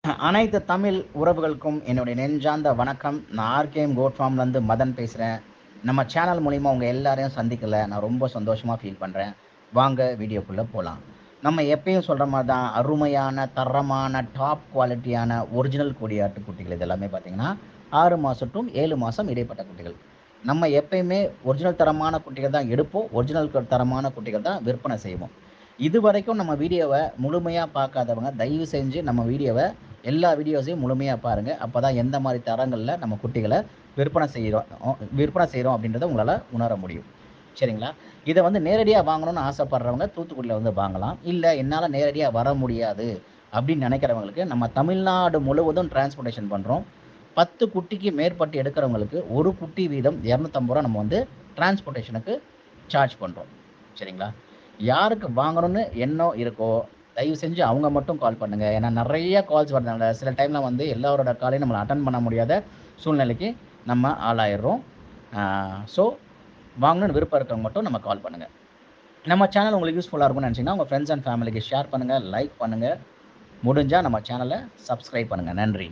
அனைத்து தமிழ் உறவுகளுக்கும் என்னுடைய நெஞ்சார்ந்த வணக்கம். நான் ஆர்கேஎம் கோட் ஃபார்ம்லேருந்து மதன் பேசுகிறேன். நம்ம சேனல் மூலிமா உங்கள் எல்லாரையும் சந்திக்கல நான் ரொம்ப சந்தோஷமாக ஃபீல் பண்ணுறேன். வாங்க வீடியோக்குள்ளே போகலாம். நம்ம எப்பயும் சொல்கிற மாதிரி தான் அருமையான தரமான டாப் குவாலிட்டியான ஒரிஜினல் கொடியாட்டு குட்டிகள். இது எல்லாமே பார்த்தீங்கன்னா 6 மாதம் டு 7 மாதம் இடைப்பட்ட குட்டிகள். நம்ம எப்பயுமே ஒரிஜினல் தரமான குட்டிகள் தான் எடுப்போம். ஒரிஜினல் தரமான குட்டிகள் தான் விற்பனை செய்வோம். இது வரைக்கும் நம்ம வீடியோவை முழுமையாக பார்க்காதவங்க தயவு செஞ்சு நம்ம வீடியோவை எல்லா வீடியோஸையும் முழுமையாக பாருங்கள். அப்போ தான் எந்த மாதிரி தரங்களில் நம்ம குட்டிகளை விற்பனை செய்கிறோம் அப்படின்றத உங்களால் உணர முடியும். சரிங்களா? இதை வந்து நேரடியாக வாங்கணும்னு ஆசைப்படுறவங்க தூத்துக்குடியில் வந்து வாங்கலாம். இல்லை என்னால் நேரடியாக வர முடியாது அப்படின்னு நினைக்கிறவங்களுக்கு நம்ம தமிழ்நாடு முழுவதும் டிரான்ஸ்போர்ட்டேஷன் பண்ணுறோம். 10 குட்டிக்கு மேற்பட்டு எடுக்கிறவங்களுக்கு ஒரு குட்டி வீதம் 250 ரூபா நம்ம வந்து டிரான்ஸ்போர்ட்டேஷனுக்கு சார்ஜ் பண்ணுறோம். சரிங்களா? யாருக்கு வாங்கணும்னு எண்ணம் இருக்கோ தயவு செஞ்சு அவங்க மட்டும் கால் பண்ணுங்க. ஏன்னா நிறைய கால்ஸ் வரதுனால சில டைம்ல வந்து எல்லாரோட காலையும் நம்மளை அட்டன் பண்ண முடியாத சூழ்நிலைக்கு நம்ம ஆளாயிடுறோம். ஸோ வாங்கணும்னு விருப்பம் இருக்கவங்க மட்டும் நம்ம கால் பண்ணுங்க. நம்ம சேனல் உங்களுக்கு யூஸ்ஃபுல்லாக இருக்கும்னு நினச்சிங்கன்னா உங்கள் ஃப்ரெண்ட்ஸ் அண்ட் ஃபேமிலிக்கு ஷேர் பண்ணுங்கள், லைக் பண்ணுங்கள், முடிஞ்சால் நம்ம சேனலை சப்ஸ்கிரைப் பண்ணுங்கள். நன்றி.